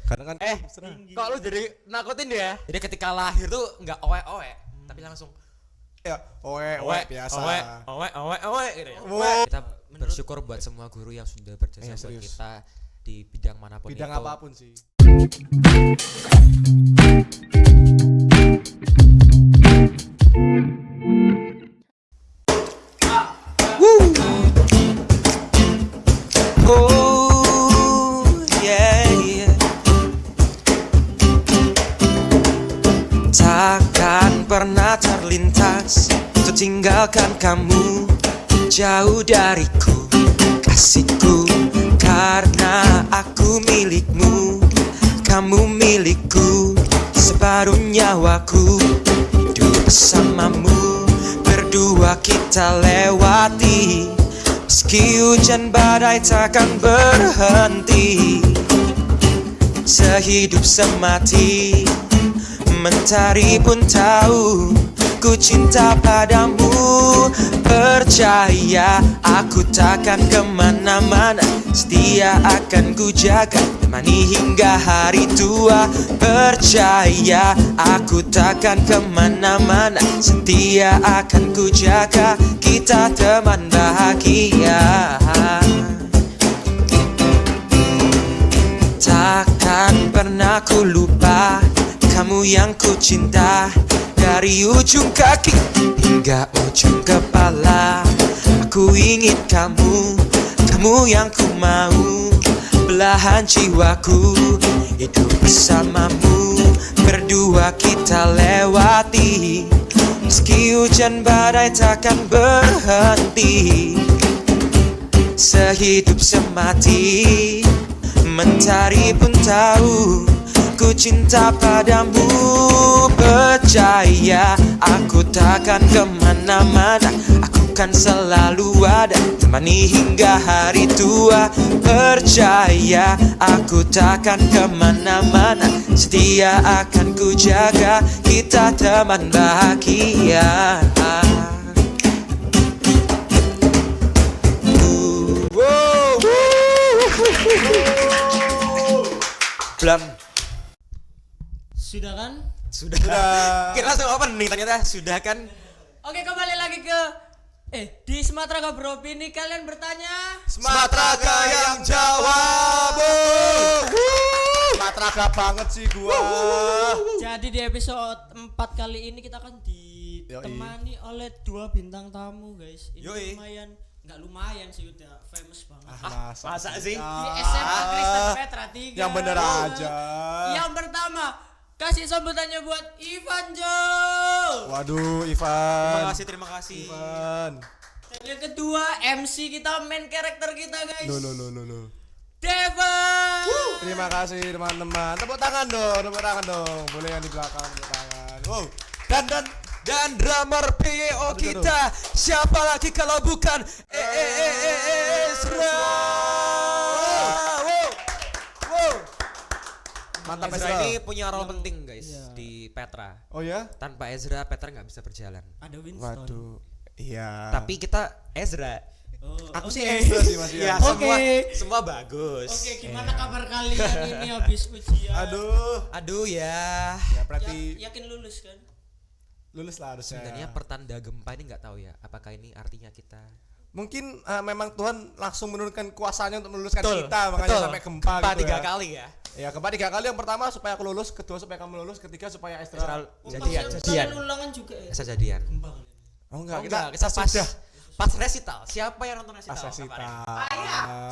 Kadang kan kok lu jadi nakutin dia? Jadi ketika lahir tuh enggak oe-oe, tapi langsung ya oe biasa. Oe gitu ya. Kita bersyukur buat semua guru yang sudah berjasa buat kita di bidang manapun Bidang itu. apapun sih. Oh yeah, yeah. Takkan pernah terlintas untuk tinggalkan kamu jauh dariku, kasihku, karena aku milikmu, kamu milikku, separuh nyawaku. Hidup bersamamu, berdua kita lewati, meski hujan badai takkan berhenti. Sehidup semati, mentari pun tahu ku cinta padamu. Percaya aku takkan kemana-mana, setia akan ku jaga, temani hingga hari tua. Percaya aku takkan kemana-mana, setia akan ku jaga, kita teman bahagia. Takkan pernah ku lupa kamu yang ku cinta, dari ujung kaki hingga ujung kepala. Aku ingin kamu, kamu yang ku mau, belahan jiwaku. Hidup bersamamu, berdua kita lewati, meski hujan badai takkan berhenti. Sehidup semati, mentari pun tahu ku cinta padamu. Percaya aku takkan kemana-mana, aku kan selalu ada, temani hingga hari tua. Percaya aku takkan kemana-mana, setia akan ku jaga, kita teman bahagia. Belum. Sudah kan? Sudah. Kita langsung opening ternyata sudah kan. Oke, kembali lagi ke di Sumatera Bro ini kalian bertanya Sumatera yang jawab. Sumatera banget sih gua. Jadi di episode 4 kali ini kita akan ditemani oleh 2 bintang tamu guys. Ini nggak lumayan sih, udah famous banget. Masa sih? Di SMA Kristen Petra 3. Yang bener aja. Yang pertama, kasih sambutannya buat Ivan Jo. Waduh, Ivan. Terima kasih. Ivan. Dan yang kedua, MC kita, main karakter kita guys. Lo. Devan. Terima kasih teman-teman. Tepuk tangan dong. Boleh yang di belakang, tepuk tangan. Wow. Dan drummer PYO kita, siapa lagi kalau bukan Ezra. Wow. Mantap Ezra Ezra. ini punya role penting guys di Petra. Oh ya? Tanpa Ezra Petra nggak bisa berjalan. Ada Winston. Waduh. Iya. Tapi kita Ezra. Aku sih Ezra sih Mas Ya, Ian. semua bagus. Oke, gimana kabar kalian ini habis ujian? Aduh ya. Ya berarti Yakin lulus kan? lulus lah harusnya. Sebenarnya pertanda gempa ini nggak tahu ya. Apakah ini artinya kita? Mungkin memang Tuhan langsung menurunkan kuasanya untuk meluluskan kita, makanya sampai gempa gitu 3 ya. kali ya. Ya gempa 3 kali, yang pertama supaya aku lulus, kedua supaya kamu lulus, ketiga supaya Ezra. Jadian. Ulangan juga ya? Bisa jadian. Oh enggak, Kita sudah pas resital. Siapa yang nonton resital? pas resital.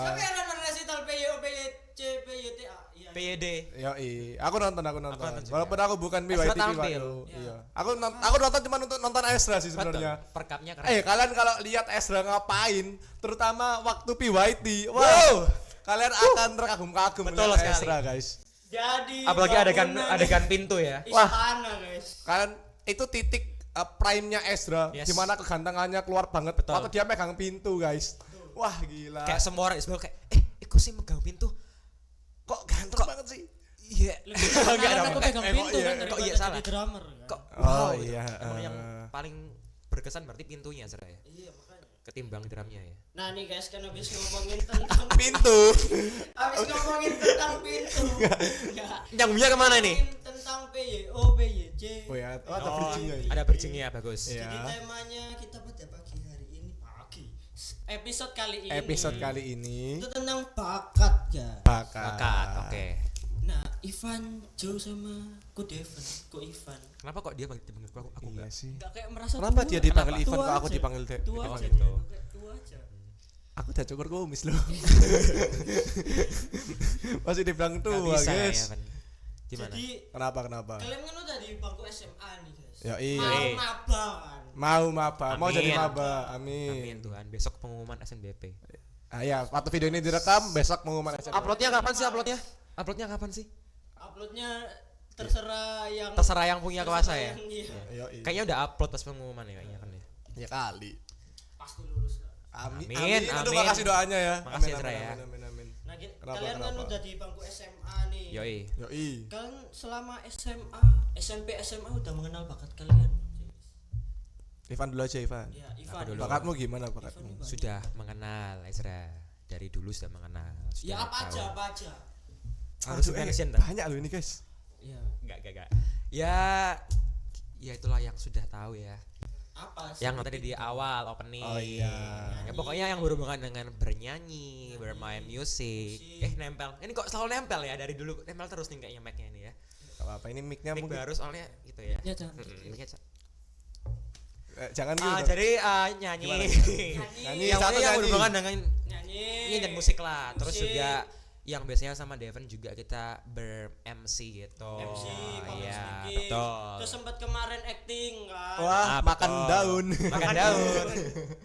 Siapa yang nonton resital PYO, PYC, PYTA? Iya. PYD. Yoi, aku nonton. nonton juga. Walaupun aku bukan Ezra BYT tampil. Iya. Aku nonton cuma untuk nonton Ezra sih sebenarnya. Perkapnya keren. Kalian kalau lihat Ezra ngapain, terutama waktu PYT, wow, kalian akan terkagum-kagum Betul dengan sekali. Ezra guys. Jadi Apalagi bangunan adegan pintu ya. istana guys. Kalian itu titik prime-nya Ezra, Yes. dimana kegantengannya keluar banget. Betul. Waktu dia megang pintu guys. Wah gila. Kayak semua orang Ismail kayak kok sih megang pintu? Kok ganteng banget sih. Iya. Enggak ada aku pegang pintu iya? kan Kok daripada iya salah? jadi drummer kan. Kok Oh iya. Emang yang paling berkesan berarti pintunya Ezra ya. Iya makanya. Ketimbang drumnya ya. Nah nih guys, kan habis ngomongin tentang pintu. habis ngomongin tentang pintu Nyambungnya kemana nih? Tentang PYO, PYJ. Oh ya, ada bridging-nya. Ada bridging-nya bagus. Iya. Jadi temanya kita pada pagi hari ini episode kali ini. Episode kali ini Itu tentang bakat ya. Bakat, oke. Nah, Ivan, Joe sama Ko Devon, Ko Ivan. Kenapa kok dia panggil aku Iya enggak? sih. Enggak kayak merasa Kenapa tua. dia dipanggil Kenapa? Ivan Tua kok aku aja. dipanggil Tua dipanggil aja gitu? dia, kayak tua aja. Aku udah cukur kumis loh. Masih dibilang Nggak tua, bisa guys. ya, Van. Gimana? Jadi Kenapa? kalian kan udah di bangku SMA nih, guys. Ya iya. Mau maba kan. Mau maba, mau Amin. jadi maba. Amin Amin. Tuhan, besok pengumuman SNBP. Ah ya, waktu video ini direkam, besok pengumuman SMP. Uploadnya kapan sih uploadnya? Uploadnya kapan sih? Uploadnya terserah yang Terserah yang punya kuasa ya. yang iya. Yoi. Kayaknya udah upload pas pengumuman ya kayaknya kan ya. Ya kali. Pasti lulus. Amin. Amin, Aduh, amin. makasih doanya ya. Makasih, Amin, Ezra, amin, ya. amin. Nah, Kenapa, kalian kan kenapa? udah di bangku SMA nih. Yoi. Yoi. Kalian selama SMA, SMP, SMA udah mengenal bakat kalian. Ivan dulu aja, Ivan. Ya, Ivan. dulu? Bakatmu gimana bakatmu? Ivan. Sudah mengenal Ezra. Dari dulu sudah mengenal. Ya Sudah apa tahu. aja, apa aja. Harus Aduh, mention dah. banyak loh ini, guys. Ya, Enggak. Ya itulah yang sudah tahu ya. apa sih? Yang tadi di awal opening. Oh iya. Ya pokoknya yang berhubungan dengan bernyanyi, bermain musik. Nempel. Ini kok selalu nempel ya dari dulu. Nempel terus nih kayaknya mic-nya ini ya. Gak apa-apa, ini mic-nya Mic mungkin baru soalnya gitu ya. Ya, jangan. Mic-nya jangan gitu. jadi nyanyi. Nyanyi, Yang satu pokoknya yang nyanyi. berhubungan dengan Nyanyi. ini dan musik lah. Terus Musik. juga yang biasanya sama Devon juga kita ber-MC gitu. MC, Iya, speaking. betul. Terus sempat kemarin acting kan. Wah, makan betul. daun. Makan daun.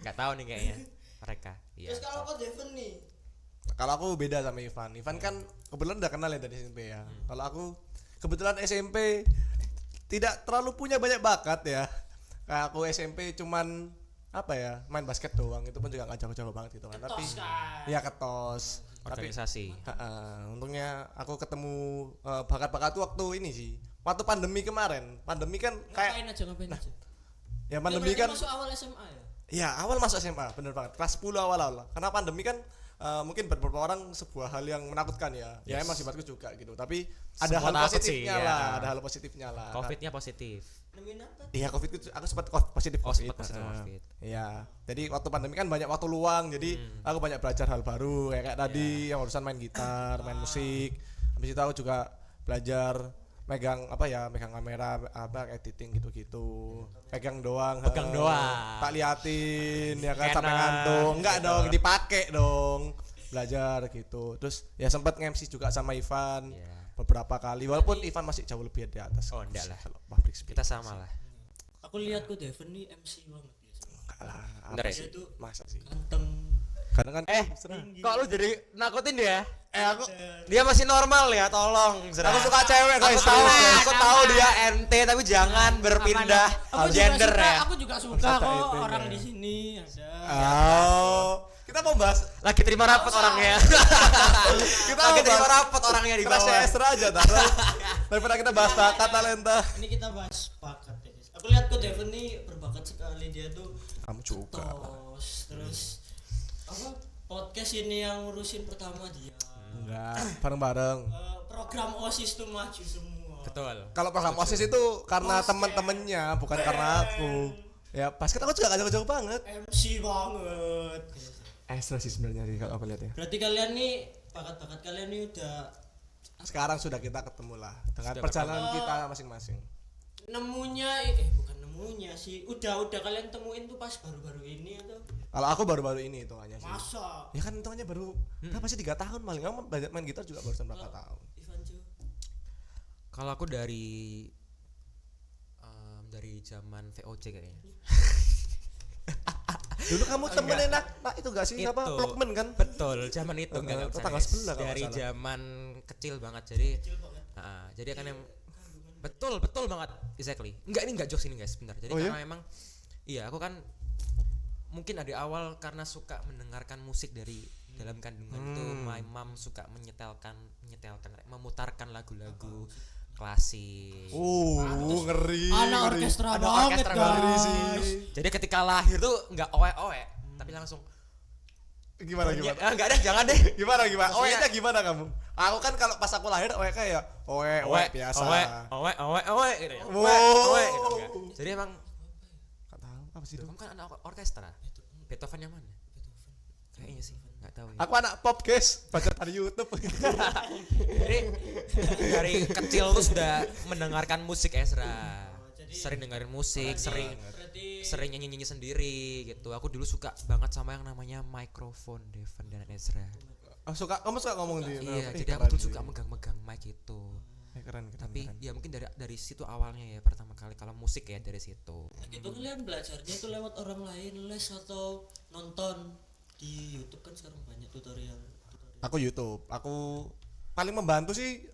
Enggak tahu nih kayaknya mereka. Iya. Terus kalau Ko Devon nih, Kalau aku beda sama Ivan. Ivan kan kebetulan udah kenal ya dari SMP ya. Kalau aku kebetulan SMP tidak terlalu punya banyak bakat ya. Kayak aku SMP cuman apa ya, main basket doang. Itu pun juga gak jago-jago banget gitu kan. Tapi ketos kan. ya ketos. Tapi Organisasi. untungnya aku ketemu bakat-bakat tuh waktu ini sih. Waktu pandemi kemarin. Pandemi kan kayak Ngapain aja. ya Dia pandemi berarti kan masuk awal SMA ya. ya awal masuk SMA, bener banget. Kelas 10 awal-awal. Karena pandemi kan mungkin beberapa orang sebuah hal yang menakutkan ya. Ya emang sifatku juga gitu. Tapi ada Semua hal takut positifnya sih, lah, ya. ada hal positifnya lah. Covid-nya positif. Nemuin apa? Iya, Covid itu aku sempat positif. Oh, sempat positif Heeh. Covid. Iya. Jadi waktu pandemi kan banyak waktu luang, jadi aku banyak belajar hal baru kayak tadi yang urusan main gitar, main musik. Habis itu aku juga belajar megang kamera, editing gitu-gitu. Pegang doang. Pegang doang. Tak liatin ya kan Enak, sampai ngantuk. Enggak gitu. dong, dipakai dong. Belajar gitu. Terus ya sempat nge-MC juga sama Ivan. Iya. Beberapa kali walaupun Ivan masih jauh lebih di atas. Oh, enggak lah. Kalau public speaking. Kita sama lah. Aku lihat Ko Devon nih MC banget biasa. Enggak lah. Bener ya? Dia tuh Masa sih? ganteng. Kadang kan Kok lu jadi nakutin dia? aku Dia masih normal ya, tolong. Zra. aku suka cewek Aku guys. tahu, serius, guys. aku tahu dia ente tapi jangan berpindah gender ya. Aku juga suka Kata kok itu, orang ya. di sini ada. Oh, kita mau bahas Lagi terima rapot orangnya. kita Lagi mau terima bahas rapot orangnya di kerasnya bawah. Esra aja taruh. Daripada kita bahas bakat talenta. Ini kita bahas bakat ya, guys. Aku lihat Ko Devon nih berbakat sekali, dia tuh Kamu juga. terus apa podcast ini yang ngurusin pertama dia. Enggak, bareng-bareng. Program OSIS tuh maju semua. Betul. Kalau program OSIS itu karena teman-temannya, bukan karena aku. Ya, basket aku juga gak jauh-jauh banget. MC banget. Esra sih sebenarnya sih kalau aku lihat ya. Berarti kalian nih bakat-bakat kalian nih udah Sekarang sudah kita ketemu lah dengan Sudah perjalanan kita masing-masing. nemunya bukan nemunya sih. Udah kalian temuin tuh pas baru-baru ini atau Kalau aku baru-baru ini hitungannya sih. masa? Ya kan hitungannya baru berapa sih 3 tahun paling. Kamu belajar main gitar juga barusan berapa tahun? Ivan Jo. Kalau aku dari zaman VOC kayaknya. Dulu kamu temenin itu gak sih apa Itu. Plugman kan? Betul, zaman itu enggak tetangga usah. sebelah kalau Dari nggak salah. zaman kecil banget. Jadi kan yang betul banget, exactly. Enggak jokes ini guys, sebentar. Jadi Oh, karena emang aku kan mungkin dari awal karena suka mendengarkan musik dari dalam kandungan itu my mom suka memutarkan lagu-lagu klasik. Ngeri. Anak ngeri. orkestra Ada banget orkestra guys. Ngeri sih. Jadi ketika lahir tuh enggak oe-oe, tapi langsung Gimana? Enggak deh, jangan deh. Gimana? Maksudnya- Oeknya gimana kamu? Aku kan kalau pas aku lahir oek ya oek biasa. Owe gitu ya. Wow. Owe gitu kan. Jadi emang Enggak tahu apa sih itu. kamu kan anak orkestra. Beethoven yang mana? Kayaknya sih, enggak tahu ya. Aku anak pop, guys. Baca dari YouTube. Jadi dari kecil tuh sudah mendengarkan musik Ezra. Sering dengerin musik, sering nyanyi-nyanyi sendiri gitu. Aku dulu suka banget sama yang namanya Microphone Devon dan Ezra. Kamu suka ngomong di. Iya, jadi aku tuh suka megang-megang mic itu. Keren. Tapi ya mungkin dari situ awalnya ya pertama kali kalau musik ya dari situ. Itu kalian belajarnya itu lewat orang lain les atau nonton di YouTube kan sekarang banyak tutorial. Aku YouTube. Aku paling membantu sih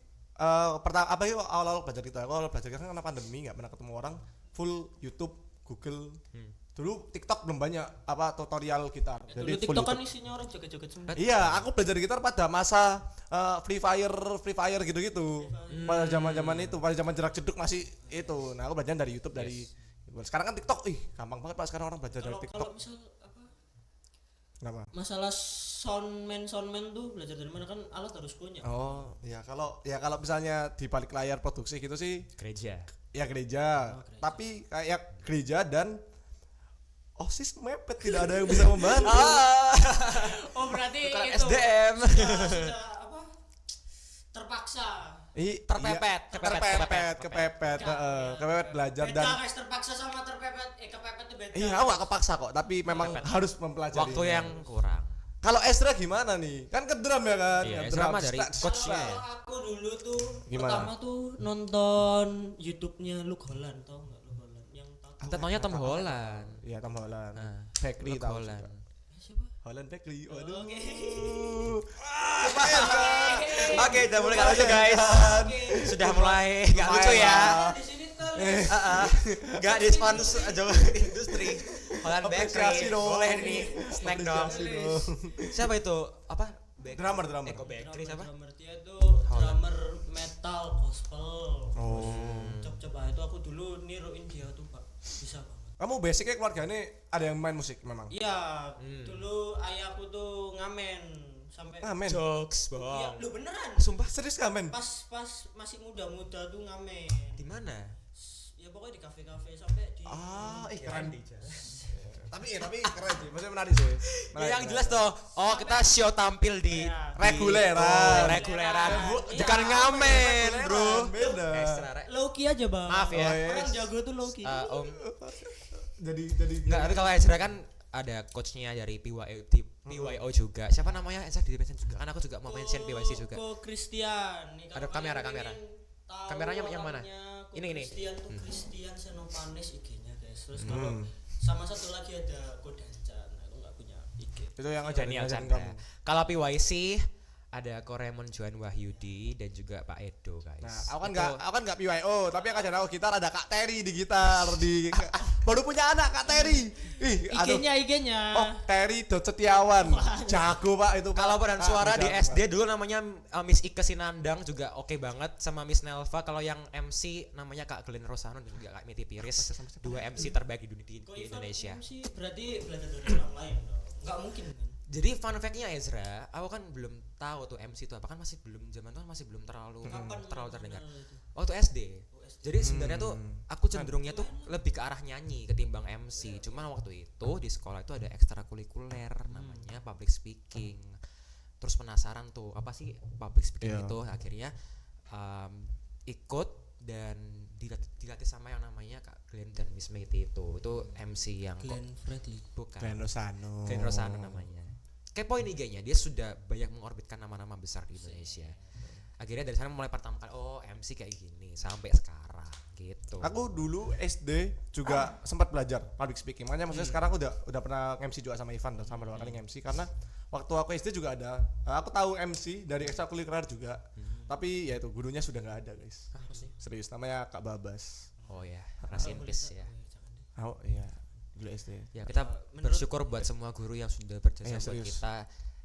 pertama apa ya awal-awal belajar kita. Aku awal belajar kita kan karena pandemi nggak pernah ketemu orang, full YouTube, Google. Dulu TikTok belum banyak apa tutorial gitar. Dulu Jadi full TikTok kan YouTube. isinya orang joget-joget semua. Iya, aku belajar gitar pada masa Free Fire gitu-gitu. Pada zaman-zaman itu, pada zaman jerak jeduk masih itu. Nah, aku belajar dari YouTube dari sekarang kan TikTok, gampang banget Pak sekarang orang belajar dari Kalau TikTok. misal apa Kenapa? masalah soundman tuh belajar dari mana kan alat harus punya. Oh, ya kalau misalnya di balik layar produksi gitu sih Gereja. ya gereja. Tapi kayak gereja dan OSIS mepet tidak ada yang bisa membantu. Oh berarti Bukan itu SDM. sudah apa terpaksa. Kepepet belajar Beda dan guys, terpaksa sama kepepet itu beda. iya aku gak kepaksa kok, tapi memang harus mempelajari. Waktu yang kurang. Kalau Ezra gimana nih? Kan ke drum ya kan? Iya, Ke Ezra drum, mah dari stats. coachnya ya. Kalau aku dulu tuh Gimana? pertama tuh nonton YouTube-nya Luke Holland, tau nggak Luke Holland yang tahu Kita taunya Tom Holland. Iya, Tom Holland. Nah, Bakery Luke tahu Holland. juga. siapa? Holland Bakery. Waduh. Oke. Lumayan kan? Oke, udah mulai gak lucu guys. Sudah mulai gak lucu ya. Di sini tuh Gak dispons Jawa industri. Holland Apresiasi Bakery. dong. Boleh nih snack dong. Apresiasi dong. Siapa itu? Apa? Drummer. Eko Bakery siapa? drummer dia tuh drummer metal gospel. Oh. Coba itu aku dulu niruin dia tuh Pak. Bisa banget. Kamu basicnya keluarganya ada yang main musik memang? Iya, dulu ayahku tuh ngamen sampai Ngamen. Jokes, Iya, Bang. lu beneran. Sumpah serius ngamen? Pas masih muda-muda tuh ngamen. Di mana? Ya pokoknya di kafe-kafe sampai di Keren. Tapi keren sih, maksudnya menarik sih. Ya, yang jelas toh. Oh, kita show tampil di Reguleran. Oh, reguleran. Bukan ngamen, Bro. Beda. Extra low-key aja, Bang. Maaf ya. Orang jago tuh low-key. Om. Jadi Enggak, tapi kalau Ezra kan ada coachnya dari PYO juga. Siapa namanya? Ezra di mention juga. Kan aku juga mau mention PYC juga. Ko Christian. Nih, Ada kalau kamera, kalian kamera. pengen tahu Kameranya yang mana? orangnya, Ko Ini. Christian tuh Christian Senopanes IG-nya, guys. Terus kalau sama satu lagi ada Ko Dancan. Aku enggak punya IG. itu yang Daniel ngajarin Chandra. kamu. Kalau PYC ada Koremon Joan Wahyudi dan juga Pak Edo, guys. Nah, aku Itu- kan enggak PYO, tapi yang ngajarin aku gitar ada Kak Terry di gitar baru punya anak Kak Terry. Aduh. IG-nya. Oh, Terry Setiawan. Jago Pak itu. Pak. Kalau peran suara di jago, SD dulu namanya Miss Ike Sinandang juga oke banget sama Miss Nelva. Kalau yang MC namanya Kak Glenn Rosano dan juga Kak Miti Piris. Dua MC terbaik di Indonesia. Sih berarti belajar dari orang lain dong. Enggak mungkin kan. Jadi fun fact-nya Ezra, aku kan belum tahu tuh MC itu apa, kan masih belum zaman itu kan masih belum terlalu terdengar. Waktu SD. Jadi sebenarnya tuh aku cenderungnya tuh lebih ke arah nyanyi ketimbang MC. Cuman waktu itu di sekolah itu ada ekstrakurikuler namanya public speaking. Terus penasaran tuh apa sih public speaking Iya. itu, akhirnya ikut dan dilatih sama yang namanya Kak Glenn dan Miss Meiti itu MC yang Glenn Fredly. bukan Glenn Rosano. Glenn Rosano namanya. Kepoin IG-nya, dia sudah banyak mengorbitkan nama-nama besar di Indonesia. Akhirnya dari sana mulai pertama kali MC kayak gini sampai sekarang gitu. Aku dulu SD juga sempat belajar public speaking. Makanya maksudnya sekarang aku udah pernah MC juga sama Ivan sama 2 kali MC karena waktu aku SD juga ada. Aku tahu MC dari ekstrakurikuler juga. Tapi ya itu gurunya sudah nggak ada, guys. Serius, namanya Kak Babas. Oh ya, rest in peace ya. Oh iya, dulu SD. Ya kita bersyukur buat semua guru yang sudah berjasa Iya, buat serius. kita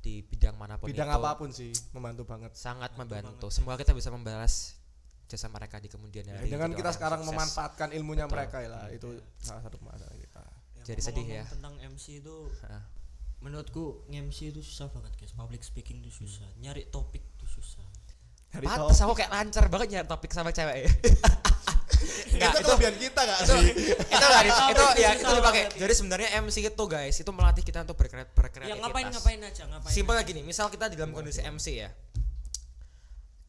di bidang manapun Bidang itu. apapun sih membantu banget. Sangat membantu. Semoga kita bisa membalas jasa mereka di kemudian Ya, hari. dengan jadi kita orang sekarang sukses. memanfaatkan ilmunya Betul. mereka lah, itu salah satu masalah kita. Jadi sedih ya. Tentang MC itu Heeh. menurutku MC itu susah banget guys, public speaking itu susah, nyari topik itu susah. Pantes aku kayak lancar banget nyari topik sama cewek ya. Enggak, itu kelebihan kita enggak itu sih? itu ya itu dipakai. Jadi sebenarnya MC itu guys itu melatih kita untuk berkreativitas. Ya ngapain aja. Simpel kayak gini, misal kita di dalam kondisi MC ya.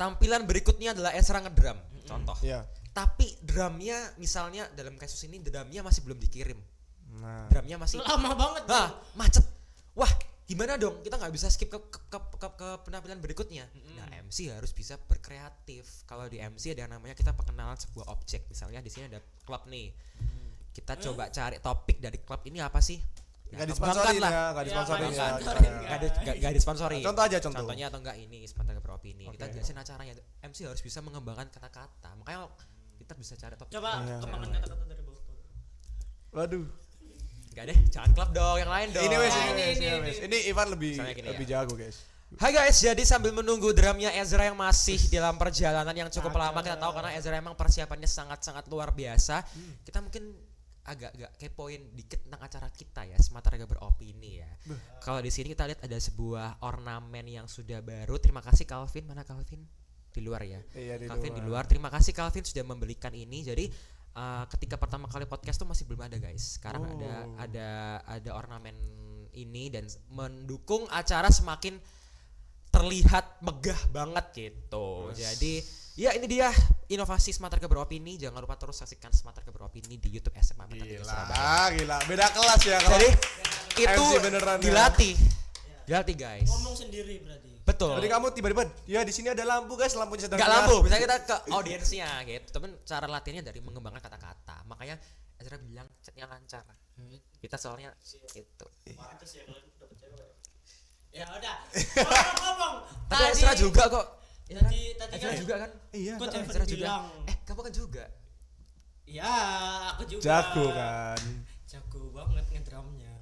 Tampilan berikutnya adalah Ezra ngedrum, contoh. Iya. Tapi drumnya misalnya dalam kasus ini drumnya masih belum dikirim. Nah, Drumnya masih Lama banget. macet. Wah, gimana dong? Kita nggak bisa skip ke penampilan berikutnya. Nah, MC harus bisa berkreatif. Kalau di MC ada yang namanya kita perkenalan sebuah objek. Misalnya di sini ada klub nih. Kita coba cari topik dari klub ini apa sih? enggak disponsorin lah. ya, enggak disponsorin ya. Gak disponsori. Contoh aja contoh. Contohnya atau enggak ini Spontan Beropini. Kita Oke. jelasin acaranya. MC harus bisa mengembangkan kata-kata. Makanya kita bisa cari topik. Coba Iya. kembangkan kata-kata dari bawah. Waduh. Enggak deh, jangan klub dong, yang lain dong. Ini wes, ini. ini Ivan lebih Misalnya gini lebih ya. jago, guys. Hai guys, jadi sambil menunggu drumnya Ezra yang masih dalam perjalanan yang cukup lama, kita tahu karena Ezra emang persiapannya sangat-sangat luar biasa. Kita mungkin agak kepoin dikit tentang acara kita ya, Semata Raga Beropini ya. Kalau di sini kita lihat ada sebuah ornamen yang sudah baru. Terima kasih Calvin, mana Calvin? Di luar ya. Iya, Calvin di luar. Terima kasih Calvin sudah membelikan ini. Jadi ketika pertama kali podcast tuh masih belum ada guys. Sekarang ada ornamen ini dan mendukung acara semakin terlihat megah banget gitu. Jadi ya ini dia inovasi Semata Raga Beropini. Jangan lupa terus saksikan Semata Raga Beropini di YouTube SMA Mata 3 Surabaya. Gila, beda kelas ya kalau Jadi itu MC beneran ya. dilatih guys. Ngomong sendiri berarti. Betul. Jadi kamu tiba-tiba ya di sini ada lampu, guys, lampunya sedang Enggak nyala. lampu, misalnya kita ke audiensnya gitu. Tapi cara latihannya dari mengembangkan kata-kata. Makanya Ezra bilang chatnya lancar. Kita soalnya gitu. Pantes ya kalau dapet cewek. Ya udah. Ngomong. Tapi Ezra juga kok. Tadi Ezra kan juga kan? Iya. Kok Evan Ezra juga. bilang. Kamu kan juga. Ya, aku juga. Jago kan. Jago banget ngedrumnya.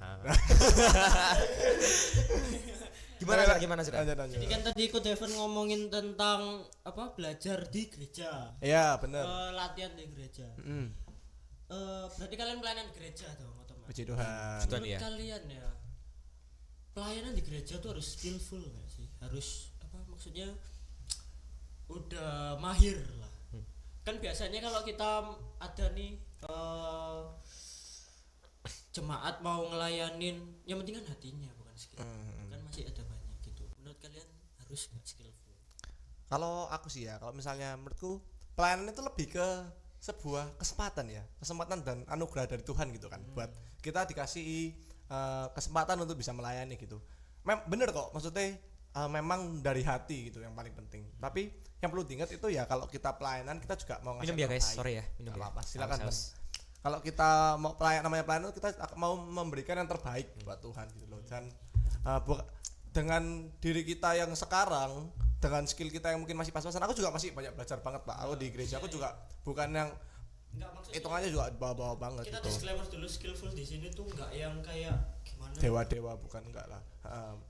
Gimana Zra? Lanjut. Jadi kan tadi ikut Devon ngomongin tentang apa belajar di gereja. Iya, benar. Latihan di gereja. Berarti kalian pelayanan di gereja dong otomatis. Puji Tuhan. Betul. Menurut ya. kalian ya pelayanan di gereja tuh harus skillful nggak sih? Harus apa maksudnya udah mahir lah. Kan biasanya kalau kita ada nih jemaat mau ngelayanin, yang penting kan hatinya bukan skill. Kan masih ada banyak gitu. Menurut kalian harus nggak skillful? Kalau aku sih ya, kalau misalnya menurutku pelayanan itu lebih ke sebuah kesempatan dan anugerah dari Tuhan gitu kan, buat kita dikasih kesempatan untuk bisa melayani gitu. Bener kok, maksudnya memang dari hati gitu yang paling penting. Tapi yang perlu diingat itu ya kalau kita pelayanan kita juga mau ngasih Minum ya guys, terbaik. sorry ya. Minum Nggak ya. apa-apa, silakan. Saus. Kalau kita mau namanya pelayanan kita mau memberikan yang terbaik buat Tuhan gitu loh. Dan dengan diri kita yang sekarang, dengan skill kita yang mungkin masih pas-pasan, aku juga masih banyak belajar banget Pak. Aku di gereja aku juga bukan yang Enggak maksudnya hitungannya juga bawa-bawa banget kita gitu. disclaimer dulu, skillful di sini tuh enggak yang kayak gimana. Dewa-dewa bukan, enggak lah.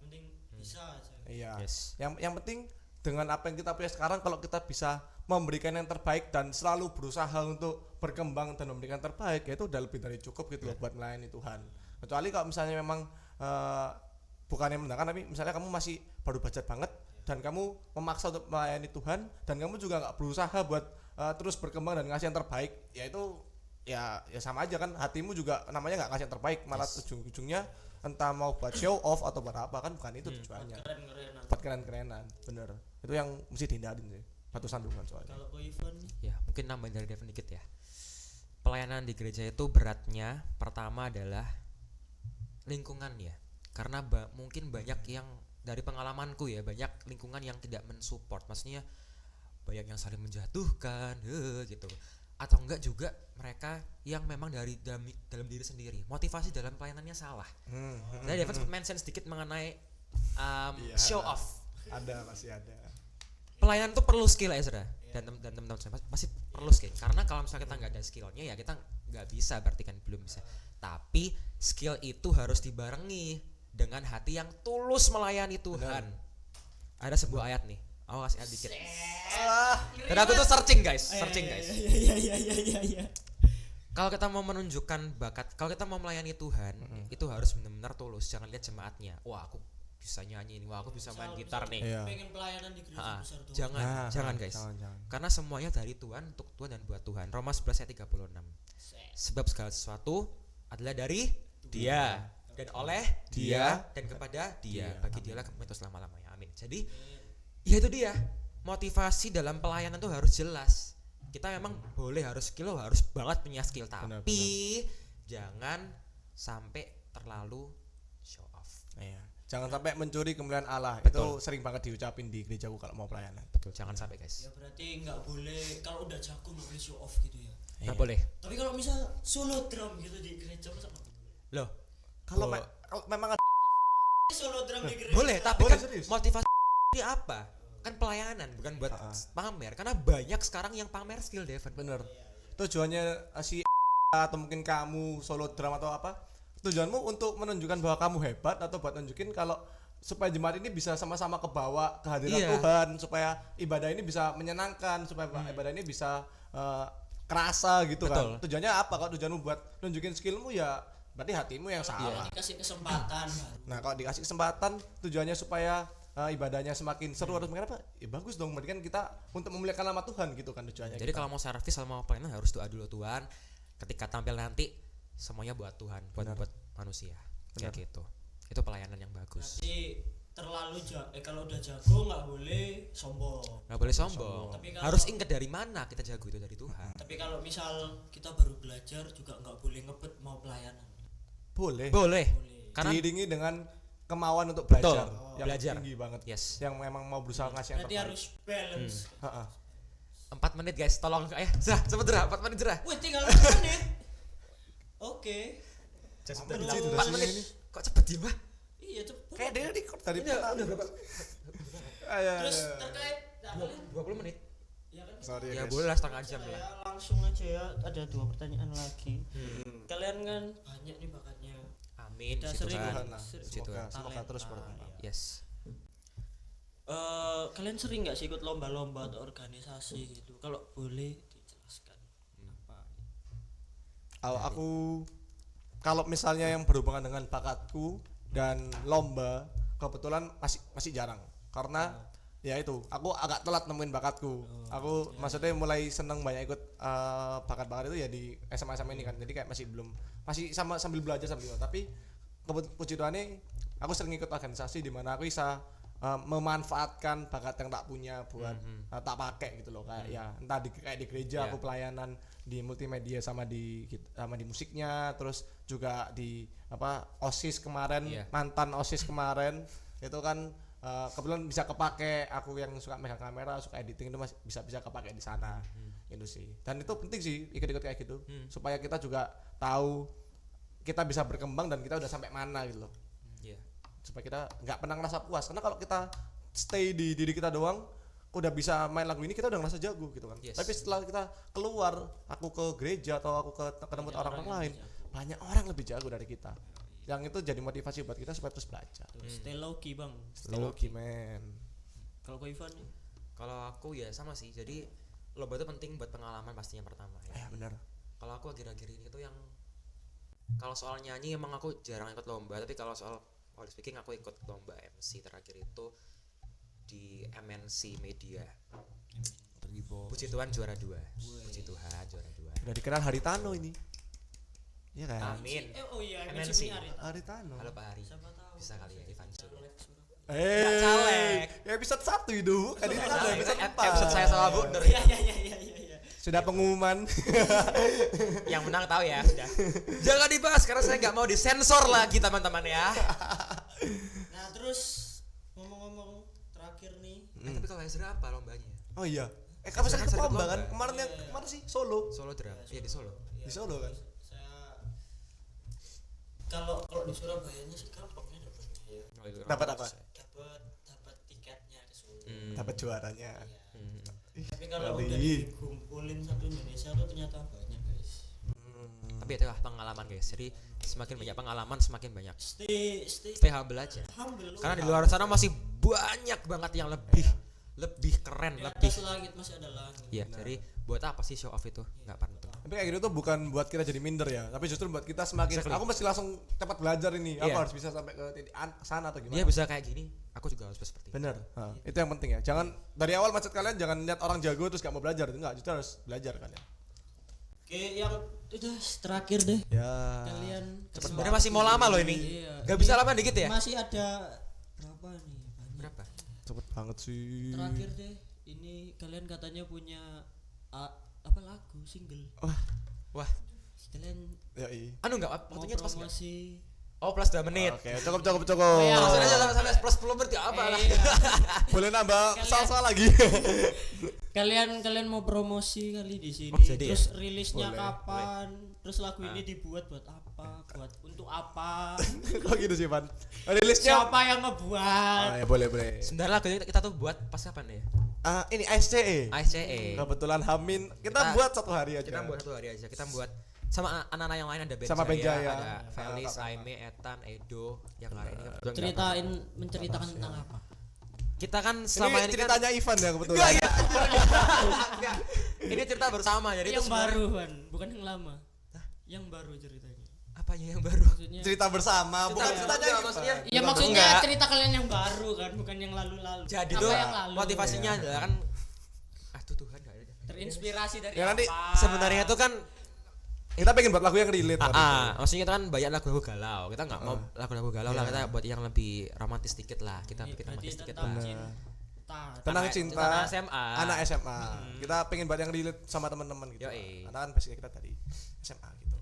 Penting bisa aja. Iya. Yes. Yang penting dengan apa yang kita punya sekarang, kalau kita bisa memberikan yang terbaik dan selalu berusaha untuk berkembang dan memberikan terbaik, ya itu udah lebih dari cukup gitu loh buat melayani Tuhan. Kecuali kalau misalnya memang bukannya menentangkan, tapi misalnya kamu masih baru belajar banget dan kamu memaksa untuk melayani Tuhan dan kamu juga nggak berusaha buat terus berkembang dan ngasih yang terbaik, ya itu ya sama aja kan, hatimu juga namanya nggak ngasih yang terbaik, malah ujung-ujungnya entah mau buat show off atau buat apa, kan bukan itu tujuannya. Keren-kerenan. Buat keren-kerenan, bener. Itu yang mesti dihindarin sih, batu sandungan soalnya. Kalau Ko Ivan Ya, mungkin nambahin dari Devin dikit ya. Pelayanan di gereja itu beratnya pertama adalah lingkungan ya. Karena mungkin banyak yang dari pengalamanku ya, banyak lingkungan yang tidak mensupport. Maksudnya banyak yang saling menjatuhkan gitu. Atau enggak juga mereka yang memang dari dalam diri sendiri. Motivasi dalam pelayanannya salah. Tadi Devin sempat mention sedikit mengenai Iya. show off. Ada, masih ada. Pelayanan tuh perlu skill Ezra dan teman-teman saya pasti perlu skill, karena kalau misalnya kita nggak ada skillnya ya kita nggak bisa, berarti kan belum bisa. Tapi skill itu harus dibarengi dengan hati yang tulus melayani Tuhan. Ada sebuah ayat nih, aku kasih ayat dikit. Dan aku tuh searching guys. Iya. Kalau kita mau menunjukkan bakat, kalau kita mau melayani Tuhan, itu harus benar-benar tulus. Jangan lihat jemaatnya. Wah, aku bisa nyanyi nih, wah aku bisa main gitar nih. Iya. Pengen pelayanan di gereja besar Tuhan. Jangan, Nah, jangan guys. jangan. Karena semuanya dari Tuhan, untuk Tuhan dan buat Tuhan. Roma 11 ayat 36. Sebab segala sesuatu adalah dari Dia dan oleh Dia dan kepada Dia. Bagi Dialah kemurahan itu selama-lamanya. Amin. Jadi ya itu dia. Motivasi dalam pelayanan tuh harus jelas. Kita memang boleh harus skill, harus banget punya skill, tapi jangan sampai terlalu show off. Iya. Jangan sampai mencuri kemuliaan Allah. Betul. Itu sering banget diucapin di gerejaku kalau mau pelayanan. Betul, jangan sampai guys. Ya berarti nggak boleh kalau udah jago nggak boleh show off gitu ya. Nggak boleh. Tapi kalau misal solo drum gitu di gereja masa nggak boleh? Loh, Kalau Bo- kalau memang ada Solo drum di gereja. boleh, tapi Boleh, kan serius. motivasi ini apa? Kan pelayanan, bukan buat pamer. Karena banyak sekarang yang pamer skill, Devon. bener. Tujuannya si atau mungkin kamu solo drum atau apa? Tujuanmu untuk menunjukkan bahwa kamu hebat atau buat nunjukin kalau supaya jemaat ini bisa sama-sama kebawa kehadiran Iya. Tuhan, supaya ibadah ini bisa menyenangkan, supaya ibadah ini bisa kerasa gitu Betul. kan. Tujuannya apa? Kalau tujuanmu buat nunjukin skillmu ya berarti hatimu yang salah. Dikasih kesempatan baru. Nah, kalau dikasih kesempatan tujuannya supaya ibadahnya semakin seru harus apa? Ya bagus dong, berarti kan kita untuk memuliakan nama Tuhan gitu kan tujuannya. Jadi kalau mau servis sama mau pelayanan harus doa dulu Tuhan. Ketika tampil nanti semuanya buat Tuhan, buat manusia. Kayak gitu. Itu pelayanan yang bagus. Berarti terlalu kalau udah jago nggak boleh sombong. Nggak boleh sombong. Tapi kalau- Harus ingat dari mana kita jago itu dari Tuhan. Tapi kalau misal kita baru belajar juga nggak boleh ngebet mau pelayanan. boleh Boleh. Boleh. Karena diiringi dengan kemauan untuk belajar Betul. yang Belajar. tinggi banget. yes. Yang memang mau berusaha ngasih yang Berarti terbaik. harus balance. Ha-ha. 4 menit guys, tolong cepet Dra, 4 menit Dra. Wih tinggal 4 menit. Oke. Menit Perlu- sih 4 durasinya menit. ini. Kok cepet ya, Mbak? Iya cepet. Kayak dia record tadi Udah berapa? Terus terkait nah, kalian 20 menit. ya kan Sorry Ya guys. boleh lah setengah jam saya lah. langsung aja ya, ada 2 pertanyaan lagi. Kalian kan banyak nih bakatnya. Amin, Udah puji sering Tuhan. Tuhan lah. Puji Tuhan. Semoga terus Talenta, berkembang. iya. Yes. Kalian sering nggak sih ikut lomba-lomba atau organisasi gitu? Kalau boleh dijelaskan apa? Aku kalau misalnya yang berhubungan dengan bakatku dan lomba kebetulan masih jarang karena ya itu aku agak telat nemuin bakatku. Aku maksudnya mulai seneng banyak ikut bakat-bakat itu ya di SMA ini kan. Jadi kayak masih sambil belajar sambil tapi puji Tuhan nih aku sering ikut organisasi di mana aku bisa memanfaatkan bakat yang tak punya buat tak pakai gitu loh kayak ya entah kayak di gereja aku pelayanan di multimedia sama di musiknya terus juga di OSIS kemarin mantan OSIS kemarin itu kan kebetulan bisa kepake aku yang suka megang kamera suka editing itu masih bisa kepake di sana gitu sih dan itu penting sih ikut-ikut kayak gitu supaya kita juga tahu kita bisa berkembang dan kita udah sampai mana gitu loh supaya kita nggak pernah ngerasa puas karena kalau kita stay di diri kita doang udah bisa main lagu ini kita udah ngerasa jago gitu kan tapi setelah kita keluar aku ke gereja atau aku ketemu orang-orang lain banyak orang lebih jago dari kita yang itu jadi motivasi buat kita supaya terus belajar. Stay low key bang. Low key man. Kalau kau Ivan nih? Kalau aku ya sama sih. Jadi lomba itu penting buat pengalaman pastinya pertama ya. Benar. Kalau aku akhir-akhir ini tuh yang kalau soal nyanyi emang aku jarang ikut lomba, tapi kalau soal public speaking aku ikut lomba MC terakhir itu di MNC Media. Puji Tuhan juara 2. Puji Tuhan juara 2. Udah dikenal Haritano ini. Iya kan? Amin. Oh iya, MNC. Haritano. Halo Pak Hari. Siapa tahu. Bisa kali ya Ivan Sur. caleg. Episode 1 itu. Kan ini ada episode 4. Episode saya sama Bu Nur. Iya. Sudah pengumuman. Yang menang tahu ya sudah. Jangan dibahas karena saya nggak mau disensor lagi teman-teman ya. Nah terus ngomong-ngomong terakhir nih. Tapi kalau Ezra apa lombanya? Oh iya. Kamu sering ke Sering lomba lomba. kan? Kemarin yang kemana sih? Solo. Solo drum. Iya di Solo. Di Solo kan? Saya kalau di Surabayanya sih gampangnya dapatnya ya. Dapat apa? Dapat tiketnya ke Solo. Dapat juaranya. Tapi kalau udah Kali. dikumpulin satu Indonesia tuh ternyata banyak guys. Tapi itulah pengalaman guys. Jadi semakin banyak pengalaman semakin banyak. Stay Stay humble aja. humble. Karena di luar sana masih banyak banget yang lebih lebih keren, Di lebih. atas langit masih ada langit. Iya, jadi buat apa sih show off itu? Enggak penting. Tapi kayak gitu tuh bukan buat kita jadi minder ya, tapi justru buat kita semakin Exactly. aku mesti langsung cepat belajar ini. Aku Iya. harus bisa sampai ke titik sana atau gimana. Dia bisa kayak gini, aku juga harus seperti itu. Bener. Itu yang penting ya. Jangan dari awal mindset kalian jangan lihat orang jago terus gak mau belajar. Enggak, justru harus belajar kalian. Oke, yang udah terakhir deh. Ya. Kalian Sebenarnya masih mau lama loh ini. Iya. Gak bisa lama dikit ya? Masih ada berapa nih? Banyak. Berapa? Cepet banget sih. Terakhir deh. Ini kalian katanya punya apa lagu single. Wah, Kalian Ya iya. anu enggak mau waktunya pas enggak? promosi. Oh, plus 2 menit. Oke, cukup. ya. Langsung aja sampai plus 10 menit ya apa lah. Iya. Boleh nambah salsa lagi. Kalian mau promosi kali di sini. Oh, jadi Terus rilisnya Boleh, kapan? Terus lagu ini dibuat buat apa? Buat untuk apa? Kok gitu sih, Van? Rilisnya Siapa yang ngebuat? ya boleh. Sebenarnya lagu kita tuh buat pas kapan ya? Ini ASCE. ASCE. Kebetulan Hamin kita Kita- buat satu hari aja. Kita buat satu hari aja. Kita buat sama anak-anak yang lain ada Ben Sama Ben Jaya. ada Felis, kakak-kakak. Aime, Etan, Edo, yang hari ini kebetulan nggak Menceritakan tentang apa? apa. Kita kan Ini selama ini kan ceritanya Ivan ya kebetulan. Enggak, enggak. Ini cerita bersama jadi Yang itu baru kan, bukan yang lama. Yang baru ceritanya. apanya yang baru? Maksudnya Cerita bersama, bukan Cerita ceritanya enggak, Ivan. maksudnya. Iya maksudnya Enggak. cerita kalian yang baru kan, bukan yang lalu-lalu. Jadi apa tuh yang lalu? motivasinya adalah kan Tuhan enggak ada. Terinspirasi dari Ya, nanti apa? Sebenarnya itu kan Kita pengen buat lagu yang relate. Van. maksudnya itu kan banyak lagu-lagu galau. Kita nggak mau lagu-lagu galau lah, kita buat yang lebih romantis dikit lah. Kita Ini bikin berarti romantis dikit tentang lah. cinta. Tentang Anak- cinta anak SMA. Anak SMA. Kita pengen buat yang relate sama teman-teman gitu. Yoi. Karena kan basicnya kita dari SMA gitu.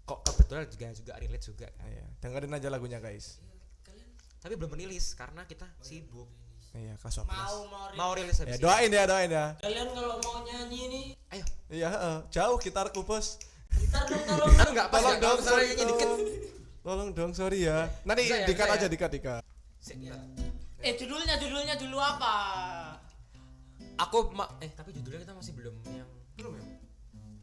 Kok kebetulan juga relate juga kan. Iya, dengerin aja lagunya guys. Tapi belum merilis karena kita sibuk. Iya, kasih Mau rilis Ya habis ini. doain ya. Kalian kalau mau nyanyi nih, Ayo. Iya, jauh gitarku bos. ntar dong tolong. Anu enggak pas Tolong ya, dong, kalau misalnya sorry nyanyi dikit. Tolong dong, sorry ya. Nanti Bisa ya, dikat bisa aja, ya? dikat. Judulnya dulu apa? Tapi judulnya kita masih belum ya.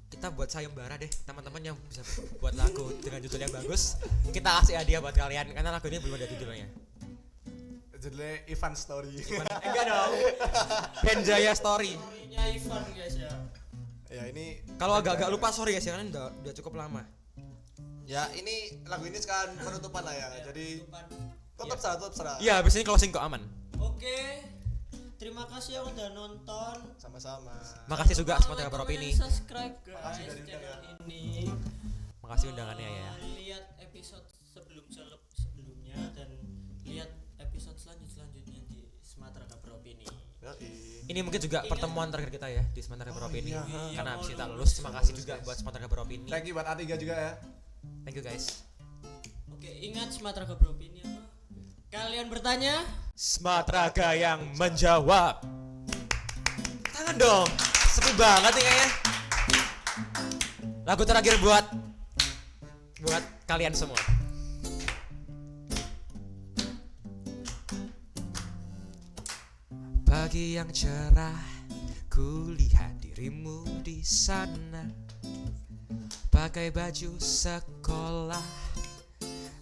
Kita buat sayembara deh, teman-teman yang bisa buat lagu dengan judul yang bagus, kita kasih hadiah buat kalian karena lagu ini belum ada judulnya. Judulnya Ivan Story. Enggak dong. Ben Jaya Story. Story-nya Ivan guys ya. Ya ini Kalau agak-agak lupa sorry guys ya, kan udah cukup lama. ya ini lagu ini sekarang penutupan lah ya. Jadi tetap serah. Iya, habis ini closing kok aman. Oke. Terima kasih yang udah nonton. Sama-sama. Makasih juga Jangan Smart lupa Opini. subscribe guys Makasih dari channel undangan. ini. Makasih undangannya ya. Lihat episode sebelumnya dan lihat episode selanjutnya di Sumatera Kapro Opini. Ini mungkin juga pertemuan terakhir kita ya di Smart Opini. iya. Karena habis kita lulus, terima kasih juga buat Smart Opini. Thank you buat A3 juga ya. Thank you guys. Oke, ingat Sumatera Kapro Opini apa? Kalian bertanya? Smart Raga yang menjawab. Tangan dong. Sepi banget nih kayaknya. Lagu terakhir buat kalian semua. Pagi yang cerah, ku lihat dirimu di sana. Pakai baju sekolah,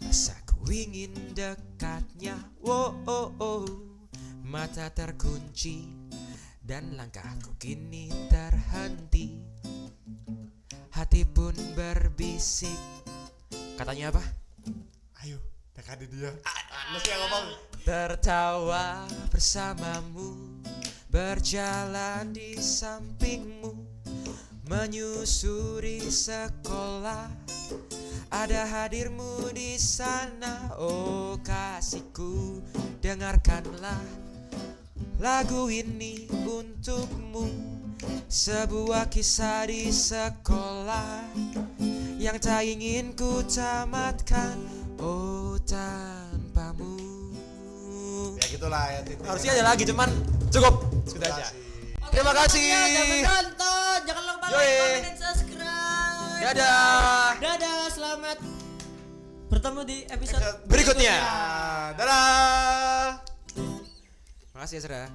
rasaku ingin dekatnya. Wow, oh, oh. Mata terkunci dan langkahku kini terhenti. Hati pun berbisik. Katanya apa? Ayo, dekati dia. Mesti yang ngomong. Tertawa bersamamu, berjalan di sampingmu, menyusuri sekolah. Ada hadirmu di sana, oh kasihku, dengarkanlah lagu ini untukmu. Sebuah kisah di sekolah yang tak ingin ku tamatkan, oh tanpamu. Ya gitulah ya. Harusnya ada lagi cuman cukup sudah aja. Terima kasih. Jangan nonton, jangan lupa Yoi. like, comment, dan subscribe. Dadah. Dadah, selamat bertemu di episode Berikutnya. Dadah. Makasih ya, Saudara.